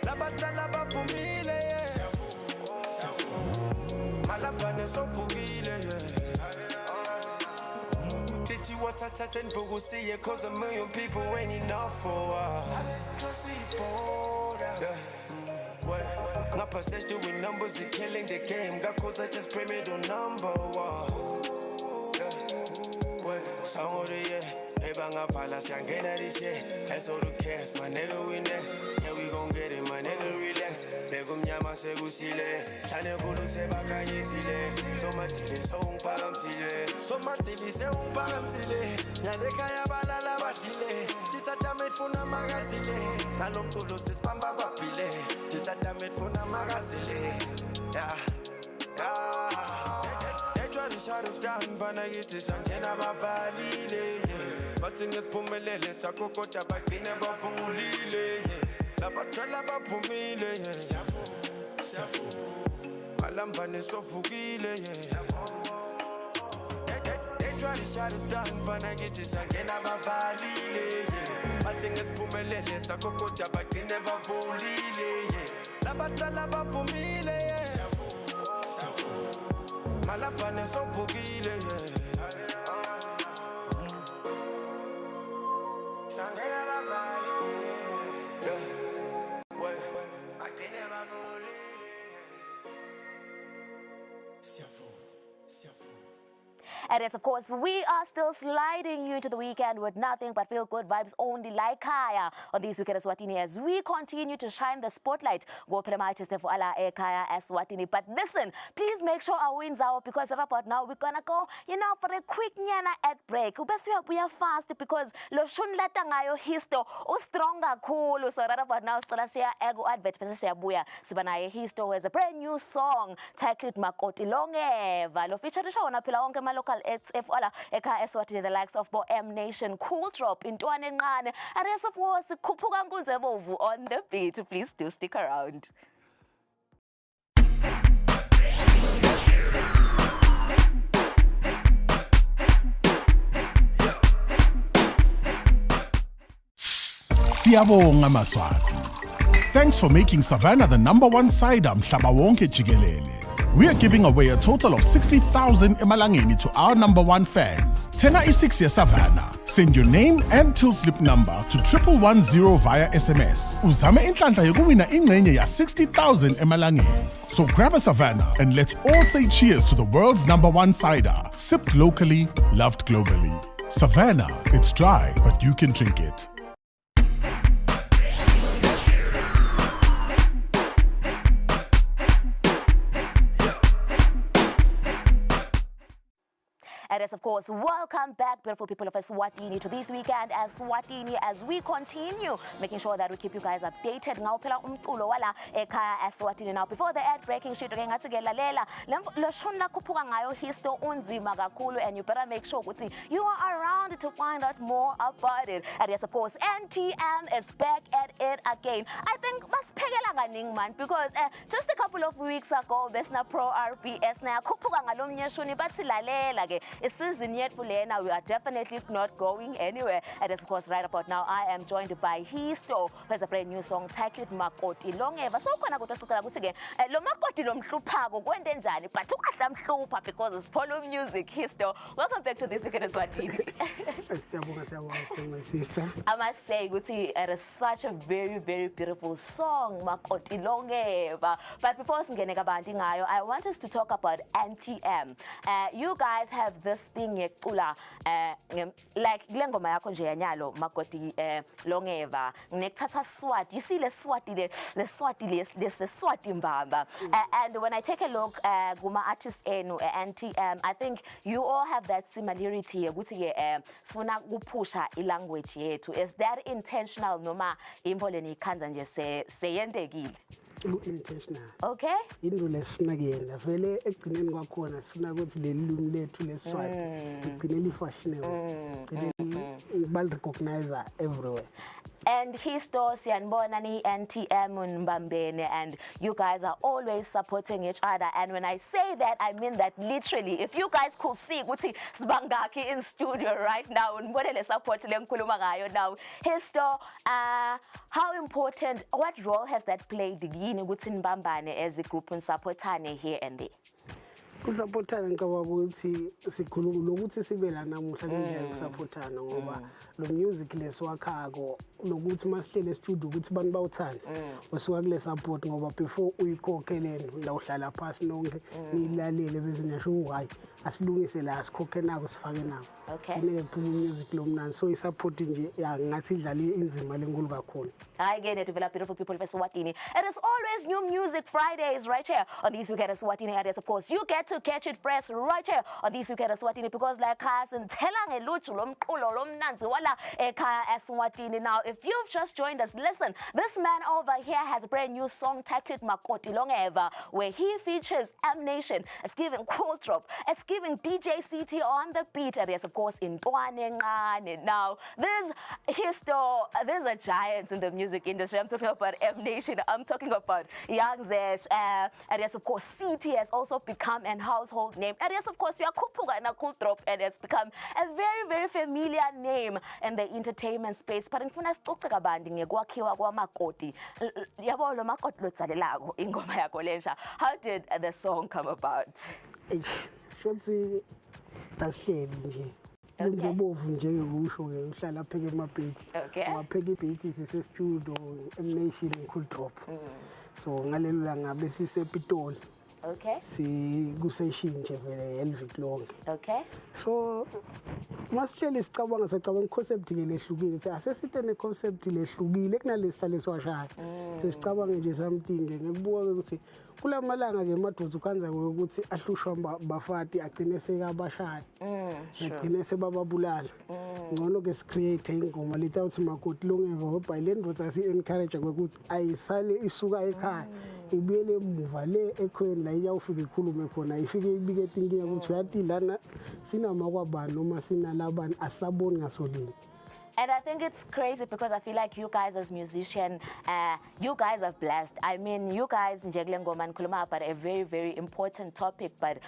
La Patala, Bafumile, Safu, Alambane, Sofugile, Titi wata taten bugu see ya, cause 1 million people ain't enough for us. Ngapha search doing numbers, they killing the game. Got cause I just pray me the number 1. Song of the year, Ebanga Palace, young Gena this year. That's all the cash, my nigga we next. Yeah, we gon' get it, my nigga relax. Begum Yama Segusile, Chane Gulu Sebaka Yisile. So much is home Palam Sile. So much is home Palam Sile. Yalekaya Balala Bashile. Tita Damet Funa Magasile. Nalom Tulos is Pamba Bapile. Tita Damet Funa Magasile. Yeah. They try to shut us down, but I get this, and I'm a valide. But thing is, Pumelele, Sakokota, but they never fully. La Patala, Bafumile, Safu, Alambane, Sofugile, They try to shut us down, but I get this, and I'm a valide. But thing is, Pumelele, Sakokota, but they never fully. La Patala, Bafumile, Safu, Malapane, Sofugile, And yes, of course, we are still sliding you into the weekend with nothing but feel good vibes only like Kaya on this weekend Eswatini as we continue to shine the spotlight. Go for ala Kaya Eswatini. But listen, please make sure our wins out because right about now we're gonna go, for a quick nyana ad break. We are fast because lo shunlata ngayo Histo stronger cool. So right about now, siya ego advert pese siyabuya. Sibanaye Histo has a brand new song titled Makoti Longeva. Lo feature show na phela wonke local XF ola eka Eswatini, the likes of M Nation, Cool Drop, Intwane Ngane, and rest of course Khuphuka Nkunzebovu on the beat. Please do stick around. Siyabonga Maswati. Thanks for making Savannah the #1 cider mhlaba wonke jikelele. We are giving away a total of 60,000 emalangeni to our #1 fans. Tena i6 ya Savannah. Send your name and till slip number to 1110 via SMS. Uzame inhlanhla yokuwina ingcenye ya 60,000 emalangeni. So grab a Savannah and let's all say cheers to the world's #1 cider. Sipped locally, loved globally. Savannah, it's dry, but you can drink it. And yes, of course, welcome back, beautiful people of Eswatini, to this weekend Eswatini, as we continue making sure that we keep you guys updated. Ngawuphela umculo wala ekhaya Eswatini. Now, before the ad breaking shit, ngathi ke lalela lo shoni lakhuphuka ngayo Histo unzima kakhulu, and you better make sure ukuthi you are around to find out more about it. And yes, of course, NTM is back at it again. I think basiphekela kaningi man, because just a couple of weeks ago besina Pro RBS na yakhuphuka ngalomnye shoni bathi lalela ke isizini yethu lena, we are definitely not going anywhere. And yes, of course, right about now I am joined by Histo, who has a brand new song titled Makoti Longeva. So khona kodwa sicela ukuthi ke lo makoti lo mhluphako kwente njani, but ukahla mhlupha because it's polo music. Histo, welcome back to this weekend Eswatini. Siyabonga my sister. I must say ukuthi it is such a very, very beautiful song, Makoti Longeva. But before singene kabanti ngayo, I want us to talk about NTM. You guys have this thing yecula, like kule ngoma yakho nje yanyalo Makoti Longeva nekuthatha Swati. You see le Swati mbamba. And when I take a look kuma artist enu NTM, I think you all have that similarity ukuthi sifuna kupusha ilanguage yethu. Is that intentional noma impole nikhanza nje seyentekile? Intentional. Okay. Into lesifuna kuyenda vele ekugcineni kwakhona sifuna ukuthi leli lumi lethu leSwati igcinele ifashionable. Bal recognizer everywhere. And Histo siyanibona ni NTM unibambene, and you guys are always supporting each other. And when I say that, I mean that literally. If you guys could see ukuthi sibangaki in studio right now, unibone le support le ngikhuluma ngayo now. Histo, how important, what role has that played yini ukuthi nibambane as a group nisupportane here and there? Usupportana ngicabanga ukuthi sikhuluma lokuthi sibe la namuhla ngendlela yokusupportana ngoba lo music lesiwakhako lokuthi masihlele studio ukuthi abantu bawuthanda usuka kule support ngoba before uyikhokhelene la uhlala phansi nonke nilalele bese niyasho hayi asilungise la sikhokhe nako sifake nako. Okay. Nike phuma music lo mnandi so isupport nje ngathi idlala inzima lenkulu kakhulu. Again, develop beautiful people of Eswatini. It is always new music Fridays right here on this weekend Eswatini. And yes, of course, you get to catch it fresh right here on this weekend Eswatini, because like Carson telling Luju lomculo lomnanzi wala ekhaya Eswatini. Now, if you've just joined us, listen, this man over here has a brand new song titled Makoti Longeva, where he features M Nation. It's giving Cool Drop. It's giving DJ CT on the beat. And yes, of course, in Ngane. Now, there's a giant in the music industry. I'm talking about M Nation. I'm talking about Young Zesh. And yes, of course, CT has also become an household name. And yes, of course, we are Kupuga and a Cool Drop, and it's become a very, very familiar name in the entertainment space. But in Funas Tokabanding, Guakiwa Makoti, Yabolo Makot Lutzalelago, Ingoma Yakolensha. How did the song come about? Shotsi tashleli nje. Ngizebovu nje ngisho uhlala pheke emabhethi. Okay. Wapheke ibhethi sise studio eMnation Cool Drop. So ngalelo langa bese sisepitoli. Okay. Si kuseshintshe vele elvik lonke. Okay. So masihlele sicabanga concept ke lehlukile. Asesithe ne concept lehlukile kunalesihlale siwashaya. Sesicabanga nje something ngikubuka ukuthi kulamalanga ke madoda ukhanza ukuthi ahlushwa bafati agcine sekabashaya. Agcine sebababulala. Ngcono ke screate ingoma letawuthi Makoti Longeva ngoba le ndoda si encourage ukuthi ayisale isuka ekhaya ibuyele emuva le ekhweni la iyawufika ikhulume khona ifike ibike inkinga ukuthi uyathi lana sinamakwabani noma sinalabani asaboni ngasolini. And I think it's crazy because I feel like you guys as musicians, you guys are blessed. I mean, you guys in Jeglengo and Kuluma about a very, very important topic, but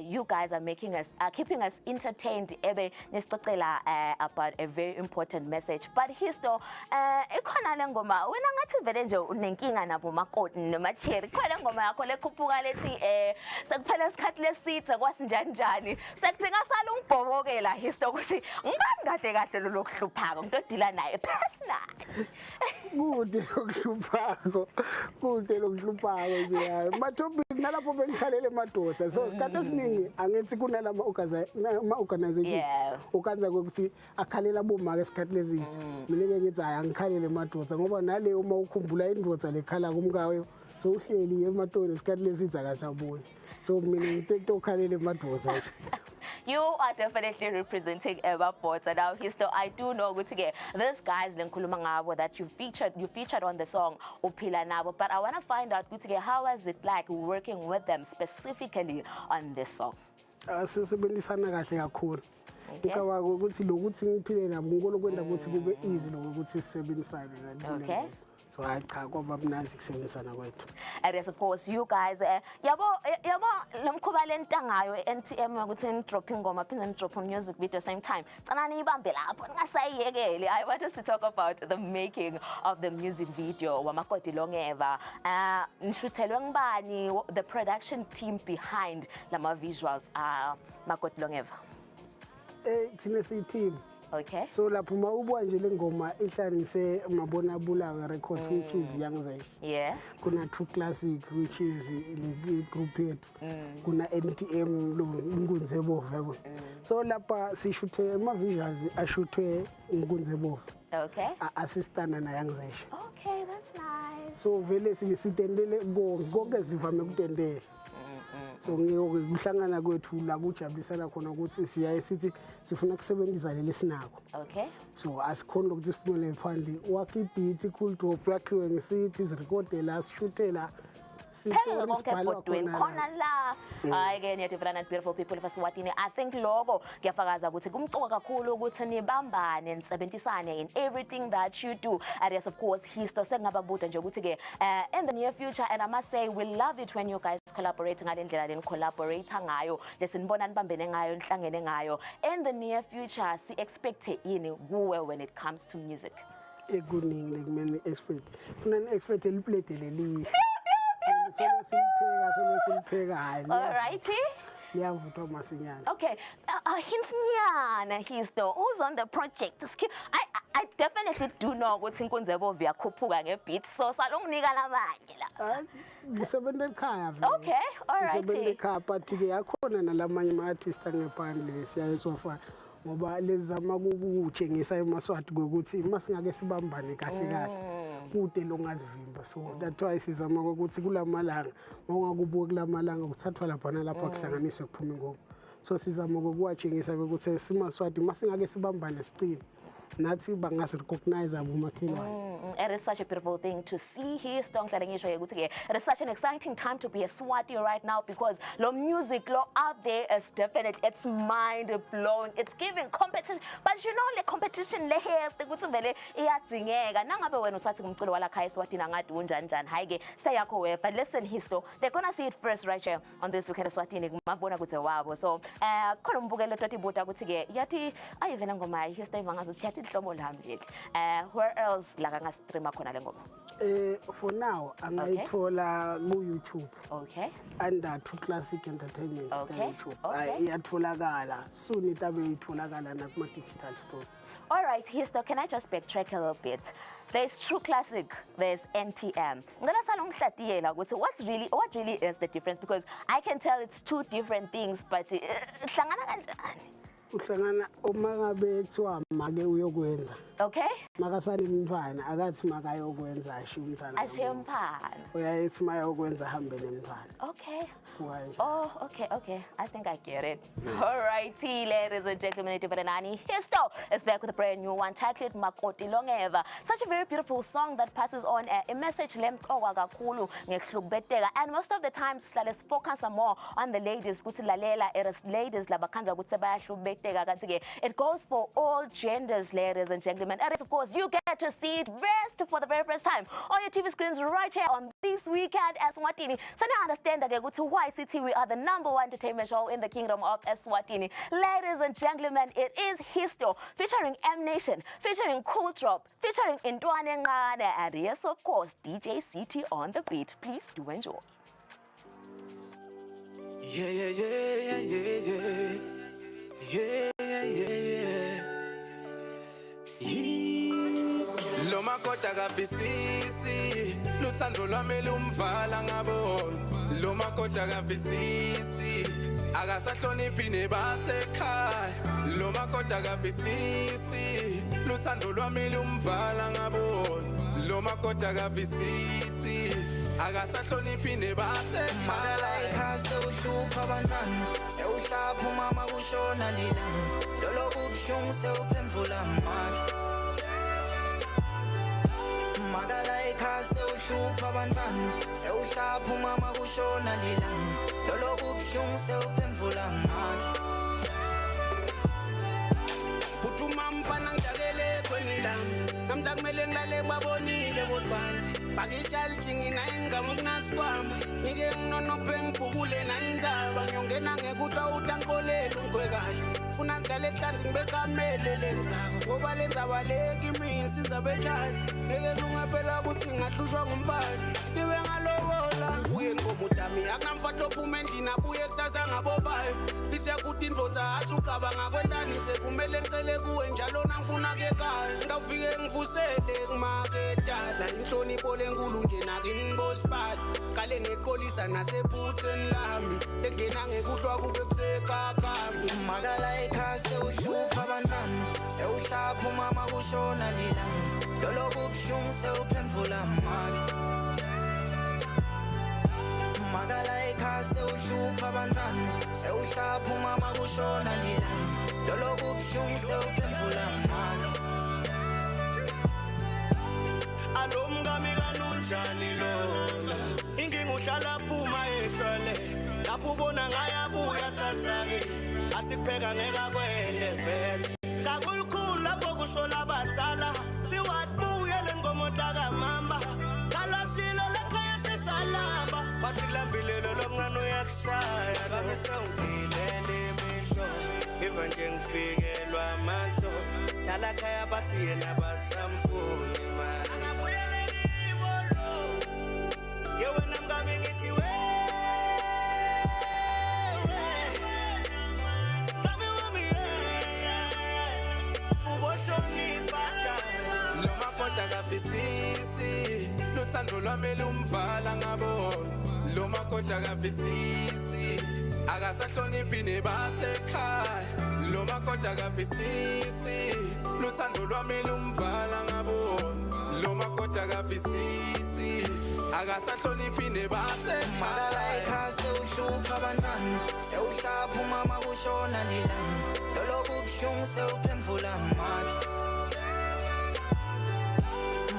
you guys are making us, keeping us entertained about a very important message. But Histo, ikona lengoma, wena ngathi vele nje unenkinga nabo makoti nemacheri. Kwa lengoma yakho lekhupuka lethi sekuphela isikhathi lesithe kwasinjani njani. Sekuthenga sala ungibhokokela Histo ukuthi ngibani kade kahle lo lokuhlupha. Ngidodila naye personal. Kude lokuhluphako nje. Matopic nalapho bengikhalele madoda. So isikhathi esiningi angithi kunalama organization. Ukanza ukuthi akhalela bomake isikhathi lesithi. Mina ke ngithi angikhalele madoda ngoba nale uma ukhumbula indoda lekhala kumkayo so uhleli ematoni isikhathi lesithi akasaboni. So mina ngithe ukhalele madoda nje. you are definitely representing Eva Porter. Now, Histo, I do know these guys that you featured on the song Uphila Nabo, but I want to find out how was it like working with them specifically on this song? Sisebenzisana kahle kakhulu. Ngicabanga ukuthi lokuthi ngiphile nabo ngikolo kwenda ukuthi kube easy lokuthi sisebenzisane kanjalo. Okay. So I cha kwaba mnanzi kusebenzisana kwethu. And I suppose you guys yabo lomkhuba lentangayo NTM ukuthi drop ingoma phinde drop music video same time. Canani ibambe lapho ngasayiyekele. I want us to talk about the making of the music video wamakoti longeva. Nishuthelwe ngibani the production team behind lama visuals makoti longeva. Thina siyi team. Okay. So lapho mawubwa nje lengoma ihlanganise mabona bulawe records which is Young Zay. Yeah. Kuna True Classic which is the group yethu. Kuna NTM lo Ngunzebovu yabo. So lapha sishuthe ama visuals ashuthwe Ngunzebovu. Okay. Assistant na Young Zay. Okay, that's nice. So vele sitendele konke sivame ukutendela. So ngiyokuhlangana kwethu la kujabulisana khona ukuthi siyaye sithi sifuna kusebenzisa leli sinako. Okay. So asikhona ukuthi siphumele phandle wakhe beat cool drop yakhiwe ngisithi zirecorde la sishutela Khona la again yet different beautiful people of Eswatini. I think logo kuyafakaza ukuthi kumcoka kakhulu ukuthi nibambane nisebenzisane in everything that you do. And yes, of course, Histo sengababuta nje ukuthi ke in the near future, and I must say we love it when you guys collaborate ngalendlela leni collaborate ngayo lesinibona nibambene ngayo nihlangene ngayo. In the near future si expect ini kuwe when it comes to music. Ekuningi lekumele expect. Funa ni expect eliplate leli. Alrighty. Okay. Histo, who's on the project? I definitely do know ukuthi Nkunzebo yakhuphuka ngebeat, so salonginika labanye la. Ngisebenza ekhaya. Okay, alrighty. Ngisebenza ekhaya but ke yakhona nalamanye ama artists angephandle siyayesofa ngoba lezama ukutshengisa emaswati ukuthi masingake sibambane kahle kahle. Kude longazivimba, so that's why sizama ukuthi kulamalanga ongakubuka kulamalanga kuthathwa lapha nalapha kuhlanganiswe kuphuma ingoma. So sizama ukuwatshengisa ukuthi simaswati masingake sibambane sicile nathi bangasi recognize abomakhelwane. It is such a beautiful thing to see here. It is such an exciting time to be a Swati right now because the music out there is definite. It's mind blowing. It's giving competition, but you know the competition le here. The good vele iyadzingeka. Nangabe wena usathi kumculo wala khaya Eswatini angathi unjani hayike sayakho we. But listen, Histo, they're gonna see it first right here on this weekend Eswatini kumabona kuze wabo. So khona umbukelo tatibuta ukuthi ke yathi ayivena ngoma Histo ivangazi yathi hlobo lami. Where else la streamer khona le ngoma? For now angayithola ku YouTube. Okay. Under True Classic Entertainment okay. YouTube. Iyatholakala soon itabe itholakala na kuma digital stores. All right, Histo, can I just backtrack a little bit? There's True Classic, there's NTM. Ngicela salongihlatiyela ukuthi what really is the difference, because I can tell it's two different things, but hlangana kanjani? Uhlangana uma ngabe kuthiwa make uyokwenza. Okay. Makasani umntwana akathi makayokwenza ashiya umntwana. Ashiya umntwana. Uyayithi mayokwenza hambe nemntwana. Okay. Oh, okay. I think I get it. All righty, ladies and gentlemen, Histo is back with a brand new one titled Makoti Longeva. Such a very beautiful song that passes on a message lemqoka kakhulu ngehlukubeteka, and most of the times let's focus more on the ladies ukuthi lalela it ladies labakhanza ukuthi bayahlukubeteka kanti ke it goes for all genders, ladies and gentlemen. And of course you get to see it for the very first time on your TV screens right here on this weekend Eswatini. So now understand that why YCT, we are the #1 entertainment show in the kingdom of Eswatini. Ladies and gentlemen, it is Histo, featuring M Nation, featuring Cool Drop, featuring Intwane Ngane, and yes, of course, DJ CT on the beat. Please do enjoy. Loma kota kabisisi, luthando lwami lumvala ngabona. Loma kota kabisisi, akasahloniphi nebasekhaya. Loma kota kabisisi, luthando lwami lumvala ngabona. Loma kota kabisisi, akasahloniphi nebase Magala ikhase uhlupha abantwana sewuhlapha umama kushona lila loloku kubuhlungu sewuphemvula mali Magala ikhase uhlupha abantwana sewuhlapha umama kushona lila loloku kubuhlungu sewuphemvula mali Uthuma mfana ngijakele kwenilanga namhla kumele ngilale babonile bosibani bakisha lijingi naye ngigama ukunasikwama ngike nginonophe ngibhukule naye indzaba ngiyongena ngekuthiwa utankolele ungwekayo funa sidlale ehlanzi ngibekamele lenzaba ngoba lenzaba leki imini sizabetshali ngeke lungaphela ukuthi ngahlushwa ngumfazi ibe ngalobola uye ngomudami akunamfato ophuma endlini abuye kusasa ngabobayo lithe ukuthi indvodza athi ugaba ngakwentanise kumele ngicele kuwe njalo nangifuna kekhaya ngawufike ngivusele kumaketala inhlonipho lenkulu nje nakini bosipali kale ngeqolisa nasephutheni lami engena ngekuhlwa kube kusekakami Magala ikhase uhlupha abantwana sewuhlapha umama kushona lila loloku kubuhlungu sewuphemvula mali Magala ikhase uhlupha abantwana sewuhlapha umama kushona lila loloku kubuhlungu sewuphemvula mali alomngami kanunjani lona inkinga uhlala phuma eshwale lapho ubona ngayabuya sathake athi kupheka ngeka kwele vele kakulukhulu lapho kushola abadala siwatbuyele ngomoda kamamba kalasilo lekhaya sisalamba bathi kulambilelo lomncane uyakushaya kabe sewungilele emisho iva nje ngifikelwa amahlo dala khaya bathi yena basamfuni mani angabuyele kibo lo yewena mngami ngithi we Sisi luthando lwami lumvala ngabo lo makhoda kavisisi akasahloniphi nebasekhaya lo makhoda kavisisi luthando lwami lumvala ngabo lo makhoda kavisisi akasahloniphi nebasekhaya Magala ikhase uhlupha abantwana sewuhlapha umama kushona lila loloku kubuhlungu sewuphemvula mali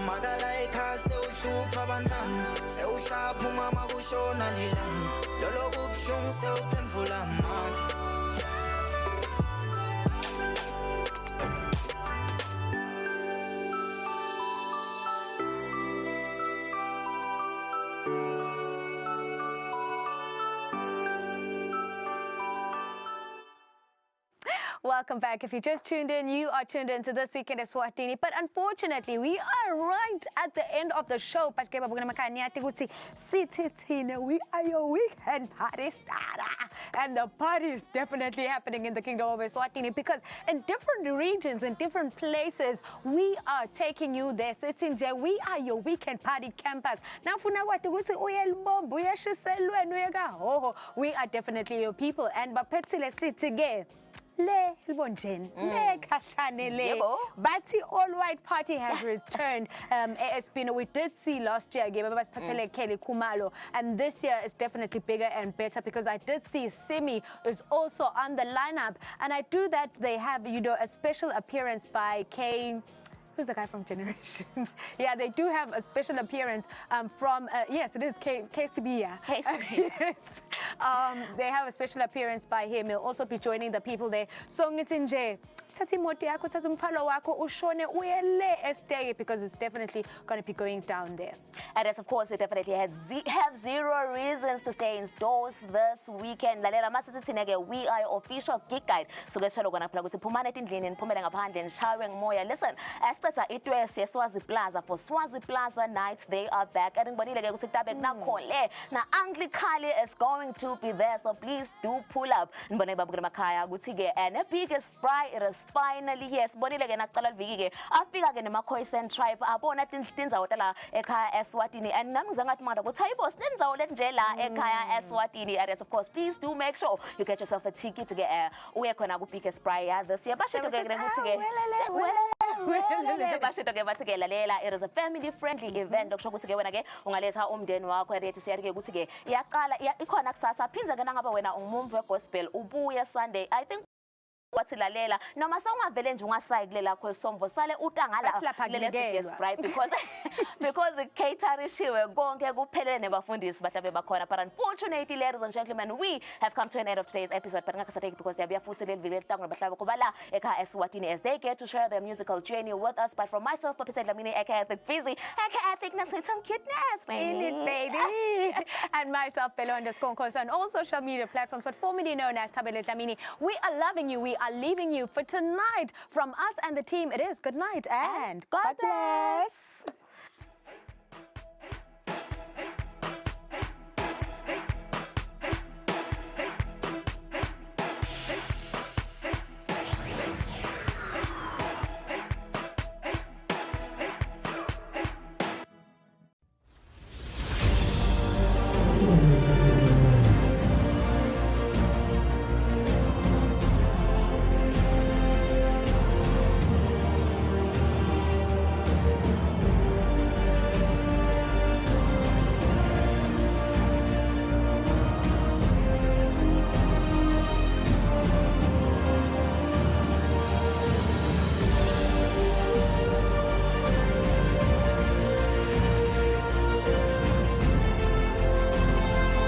Magala ikhase uhlupha abantwana sewuhlapha umama kushona lila loloku kubuhlungu sewuphemvula mali Welcome back. If you just tuned in, you are tuned into This Week in Eswatini. But unfortunately, we are right at the end of the show. We are your weekend party starter. And the party is definitely happening in the Kingdom of Eswatini because in different regions, in different places, we are taking you there. We are your weekend party campers. Now, we are definitely your people. And Le Libonjen, Le Kashane Le. Bati All White Party has returned. ASP, we did see last year, Kelly Kumalo, and this year is definitely bigger and better because I did see Simi is also on the lineup, and I do that they have, a special appearance by K. Who's the guy from Generations? Yeah, they do have a special appearance from, yes, it is KCB, yeah. KCB. Yes. They have a special appearance by him. He'll also be joining the people there. So Ngitinje, because it's definitely going to be going down there. And yes, of course, we definitely have zero reasons to stay indoors this weekend. We are your official gig guide. So guys, we're going to plug with Pumane Tindlin, Pumana Pandin, Showering Moya. Listen, Esther, it was Swazi Plaza for Swazi Plaza nights. They are back. Now, Angli Kali is going to be there, so please do pull up. And the biggest fry, it is is finally here. Sibonile ke naqala liviki ke afika ke nema-Khoisan tribe abona tindzawo tala ekhaya Eswatini and nami ngizangathi manje ukuthi hayibo sinendzawo letinje la ekhaya Eswatini. And yes, of course, please do make sure you get yourself a ticket to get uye khona ku Biggest Pride this year. Bashetho ke ukuthi ke bashetho ke bathi ke lalela, it is a family friendly event okusho ukuthi ke wena ke ungaletha umndeni wakho erethi siyathi ke ukuthi ke iyaqala ikhona kusasa phinza ke nangabe wena ungumvu wegospel ubuye Sunday. I think wathi lalela noma sawungavele nje ungasayikule lakho esomvo sale utangala lele Biggest Pride because caterishiwe konke kuphelele nebafundisi batabe bakhona. But unfortunately, ladies and gentlemen, we have come to an end of today's episode. But ngakasateki because yabuya futhi leli vile litangwa bahlaba kuba la ekhaya Eswatini as they get to share their musical journey with us. But from myself, Papa said Lamini, aka Thick Fizzy, aka Thickness with some cuteness, In it, baby. And myself, Pelo_Nkosi on all social media platforms, but formerly known as Tabele Lamini. We are loving you. We are leaving you for tonight. From us and the team, it is good night and God bless.